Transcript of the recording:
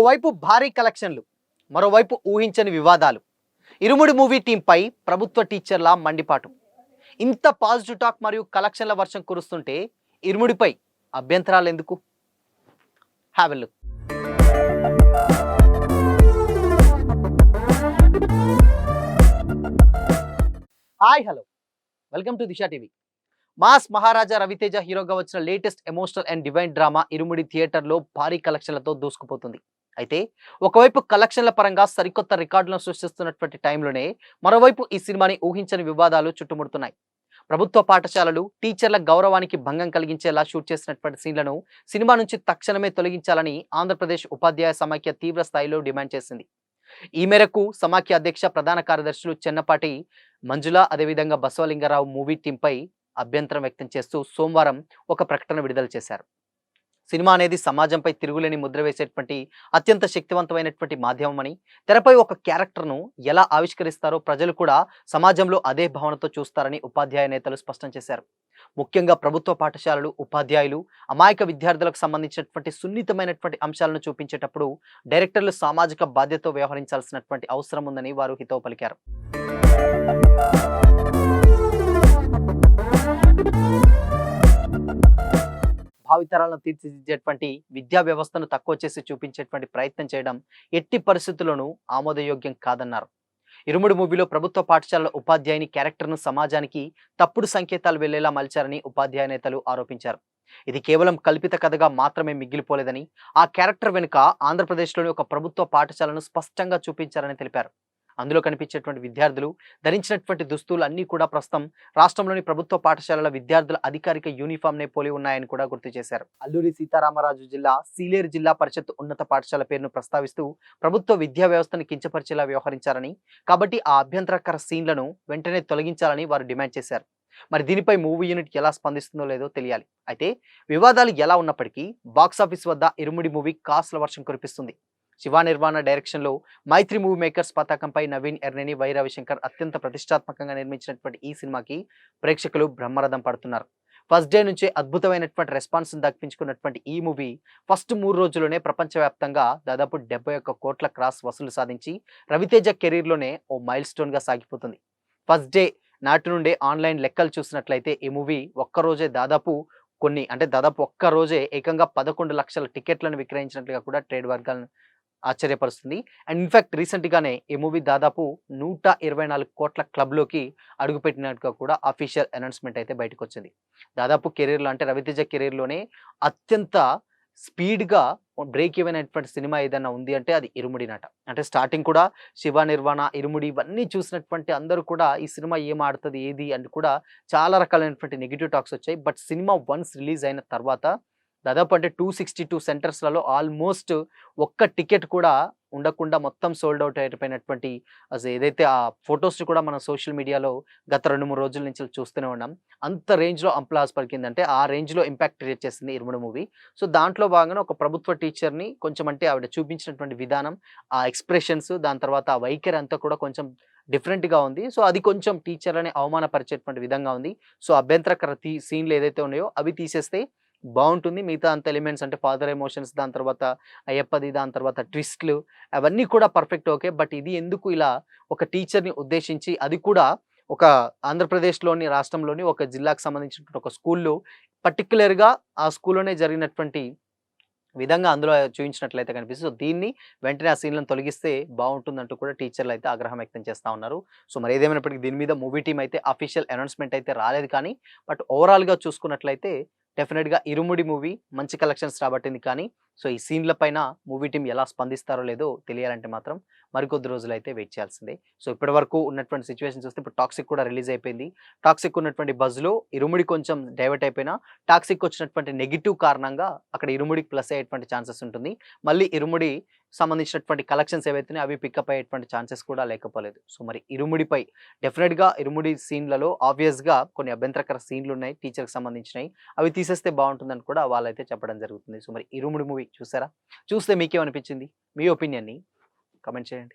ఓవైపు భారీ కలెక్షన్లు, మరోవైపు ఊహించని వివాదాలు. ఇరుముడి మూవీ టీంపై ప్రభుత్వ టీచర్ల మండిపాటు. ఇంత పాజిటివ్ టాక్ మరియు కలెక్షన్ల వర్షం కురుస్తుంటే ఇరుముడిపై అభ్యంతరాలు ఎందుకు? Have a look. Hi, hello, welcome to Disha TV. Mass Maharaja Ravi Teja హీరోగా వచ్చిన latest emotional and divine drama Irumudi థియేటర్లో భారీ కలెక్షన్లతో దూసుకుపోతుంది. అయితే ఒకవైపు కలెక్షన్ల పరంగా సరికొత్త రికార్డులను సృష్టిస్తున్నటువంటి టైంలోనే మరోవైపు ఈ సినిమాని ఊహించని వివాదాలు చుట్టుముడుతున్నాయి. ప్రభుత్వ పాఠశాలలు టీచర్ల గౌరవానికి భంగం కలిగించేలా షూట్ చేసినటువంటి సీన్లను సినిమా నుంచి తక్షణమే తొలగించాలని ఆంధ్రప్రదేశ్ ఉపాధ్యాయ సమాఖ్య తీవ్ర స్థాయిలో డిమాండ్ చేసింది. ఈ మేరకు సమాఖ్య అధ్యక్ష ప్రధాన కార్యదర్శులు చెన్నపాటి మంజుల, అదేవిధంగా బసవలింగరావు మూవీ టీంపై అభ్యంతరం వ్యక్తం చేస్తూ సోమవారం ఒక ప్రకటన విడుదల చేశారు. సినిమా అనేది సమాజంపై తిరుగులేని ముద్ర వేసేటువంటి అత్యంత శక్తివంతమైనటువంటి మాధ్యమం అని, తెరపై ఒక క్యారెక్టర్ను ఎలా ఆవిష్కరిస్తారో ప్రజలు కూడా సమాజంలో అదే భావనతో చూస్తారని ఉపాధ్యాయ నేతలు స్పష్టం చేశారు. ముఖ్యంగా ప్రభుత్వ పాఠశాలలు, ఉపాధ్యాయులు, అమాయక విద్యార్థులకు సంబంధించినటువంటి సున్నితమైనటువంటి అంశాలను చూపించేటప్పుడు డైరెక్టర్లు సామాజిక బాధ్యతతో వ్యవహరించాల్సినటువంటి అవసరం ఉందని వారు హితవు పలికారు. భావితరాలను తీర్చిదిద్దేటువంటి విద్యా వ్యవస్థను తక్కువ చేసి చూపించేటువంటి ప్రయత్నం చేయడం ఎట్టి పరిస్థితుల్లోనూ ఆమోదయోగ్యం కాదన్నారు. ఇరుముడి మూవీలో ప్రభుత్వ పాఠశాలల ఉపాధ్యాయుని క్యారెక్టర్ను సమాజానికి తప్పుడు సంకేతాలు వెళ్లేలా మలిచారని ఉపాధ్యాయ నేతలు ఆరోపించారు. ఇది కేవలం కల్పిత కథగా మాత్రమే మిగిలిపోలేదని, ఆ క్యారెక్టర్ వెనుక ఆంధ్రప్రదేశ్లోని ఒక ప్రభుత్వ పాఠశాలను స్పష్టంగా చూపించారని తెలిపారు. అందులో కనిపించేటువంటి విద్యార్థులు ధరించినటువంటి దుస్తులు అన్నీ కూడా ప్రస్తుతం రాష్ట్రంలోని ప్రభుత్వ పాఠశాలల విద్యార్థుల అధికారిక యూనిఫామ్నే పోలి ఉన్నాయని కూడా గుర్తు చేశారు. అల్లూరి సీతారామరాజు జిల్లా సీలేరు జిల్లా పరిషత్ ఉన్నత పాఠశాల పేరును ప్రస్తావిస్తూ ప్రభుత్వ విద్యా వ్యవస్థను కించపరిచేలా వ్యవహరించారని, కాబట్టి ఆ అభ్యంతరకర సీన్లను వెంటనే తొలగించాలని వారు డిమాండ్ చేశారు. మరి దీనిపై మూవీ యూనిట్ ఎలా స్పందిస్తుందో లేదో తెలియాలి. అయితే వివాదాలు ఎలా ఉన్నప్పటికీ బాక్సాఫీస్ వద్ద ఇరుముడి మూవీ కాసుల వర్షం కురిపిస్తుంది. శివ నిర్వాణ డైరెక్షన్ లో మైత్రి మూవీ మేకర్స్ పతాకంపై నవీన్ ఎర్నేని, వై రవిశంకర్ అత్యంత ప్రతిష్టాత్మకంగా నిర్మించినటువంటి ఈ సినిమాకి ప్రేక్షకులు బ్రహ్మరథం పడుతున్నారు. ఫస్ట్ డే నుంచే అద్భుతమైనటువంటి రెస్పాన్స్ దక్కించుకున్నటువంటి ఈ మూవీ ఫస్ట్ 3 రోజుల్లోనే ప్రపంచవ్యాప్తంగా దాదాపు 71 కోట్ల క్రాస్ వసూలు సాధించి రవితేజ కెరీర్లోనే ఓ మైల్ స్టోన్ గా సాగిపోతుంది. ఫస్ట్ డే నాటి నుండే ఆన్లైన్ లెక్కలు చూసినట్లయితే ఈ మూవీ ఒక్కరోజే దాదాపు ఒక్క రోజే ఏకంగా 11 లక్షల టికెట్లను విక్రయించినట్లుగా కూడా ట్రేడ్ వర్గాలను ఆశ్చర్యపరుస్తుంది. అండ్ ఇన్ఫాక్ట్ రీసెంట్గానే ఈ మూవీ దాదాపు 124 కోట్ల క్లబ్లోకి అడుగుపెట్టినట్టుగా కూడా అఫీషియల్ అనౌన్స్మెంట్ అయితే బయటకు వచ్చింది. దాదాపు కెరీర్లో, అంటే రవితేజ కెరీర్లోనే అత్యంత స్పీడ్గా బ్రేక్ ఈవెన్ అయినటువంటి సినిమా ఏదైనా ఉంది అంటే అది ఇరుముడి నట. అంటే స్టార్టింగ్ కూడా శివ నిర్వాణ, ఇరుముడి ఇవన్నీ చూసినటువంటి అందరూ కూడా ఈ సినిమా ఏం ఆడుతుంది ఏది అని కూడా చాలా రకాలైనటువంటి నెగిటివ్ టాక్స్ వచ్చాయి. బట్ సినిమా వన్స్ రిలీజ్ అయిన తర్వాత దాదాపు అంటే 262 సెంటర్స్లలో ఆల్మోస్ట్ ఒక్క టికెట్ కూడా ఉండకుండా మొత్తం సోల్డ్ అవుట్ అయిపోయినటువంటి అసలు ఏదైతే ఆ ఫొటోస్ కూడా మనం సోషల్ మీడియాలో గత 2-3 రోజుల నుంచి చూస్తూనే ఉన్నాం. అంత రేంజ్లో అంప్లాస్ పలికిందంటే ఆ రేంజ్లో ఇంపాక్ట్ క్రియేట్ చేసింది ఇరుముడి మూవీ. సో దాంట్లో భాగంగా ఒక ప్రభుత్వ టీచర్ని కొంచెం, అంటే ఆవిడ చూపించినటువంటి విధానం, ఆ ఎక్స్ప్రెషన్స్, దాని తర్వాత ఆ వైఖరి అంతా కూడా కొంచెం డిఫరెంట్గా ఉంది. సో అది కొంచెం టీచర్లని అవమానపరిచేటువంటి విధంగా ఉంది. సో అభ్యంతరకర సీన్లు ఏదైతే ఉన్నాయో అవి తీసేస్తే బాగుంటుంది. మిగతా అంత ఎలిమెంట్స్, అంటే ఫాదర్ ఎమోషన్స్, దాని తర్వాత అయ్యప్పది, దాని తర్వాత ట్విస్ట్లు, అవన్నీ కూడా పర్ఫెక్ట్ ఓకే. బట్ ఇది ఎందుకు ఇలా ఒక టీచర్ని ఉద్దేశించి, అది కూడా ఒక ఆంధ్రప్రదేశ్లోని రాష్ట్రంలోని ఒక జిల్లాకు సంబంధించినటువంటి ఒక స్కూల్లో పర్టికులర్గా ఆ స్కూల్లోనే జరిగినటువంటి విధంగా అందులో చూపించినట్లయితే కనిపిస్తుంది. సో దీన్ని వెంటనే ఆ సీన్లను తొలగిస్తే బాగుంటుందంటూ కూడా టీచర్లు అయితే ఆగ్రహం వ్యక్తం చేస్తూ ఉన్నారు. సో మరి ఏదేమైనప్పటికీ దీని మీద మూవీ టీం అయితే అఫీషియల్ అనౌన్స్మెంట్ అయితే రాలేదు. కానీ బట్ ఓవరాల్గా చూసుకున్నట్లయితే డెఫినెట్గా ఇరుముడి మూవీ మంచి కలెక్షన్స్ రాబట్టింది. కానీ సో ఈ సీన్ల పైన మూవీ టీం ఎలా స్పందిస్తారో లేదో తెలియాలంటే మాత్రం మరికొద్ది రోజులు అయితే వెయిట్ చేయాల్సిందే. సో ఇప్పటి వరకు ఉన్నటువంటి సిచ్యువేషన్ చూస్తే ఇప్పుడు టాక్సిక్ కూడా రిలీజ్ అయిపోయింది. టాక్సిక్ ఉన్నటువంటి బజ్లో ఇరుముడి కొంచెం డైవర్ట్ అయిపోయినా టాక్సిక్ వచ్చినటువంటి నెగిటివ్ కారణంగా అక్కడ ఇరుముడికి ప్లస్ అయ్యేటువంటి ఛాన్సెస్ ఉంటుంది. మళ్ళీ ఇరుముడి సంబంధించినటువంటి కలెక్షన్స్ ఏవైతే అవి పికప్ అయ్యేటువంటి ఛాన్సెస్ కూడా లేకపోలేదు. సో మరి ఇరుముడిపై డెఫినెట్గా ఇరుముడి సీన్లలో ఆబ్వియస్గా కొన్ని అభ్యంతరకర సీన్లు ఉన్నాయి టీచర్కి సంబంధించినవి, అవి తీసేస్తే బాగుంటుందని కూడా వాళ్ళైతే చెప్పడం జరుగుతుంది. సో మరి ఇరుముడి మూవీ చూసారా? చూస్తే మీకేమనిపించింది? మీ ఒపీనియన్ని కమెంట్ చేయండి.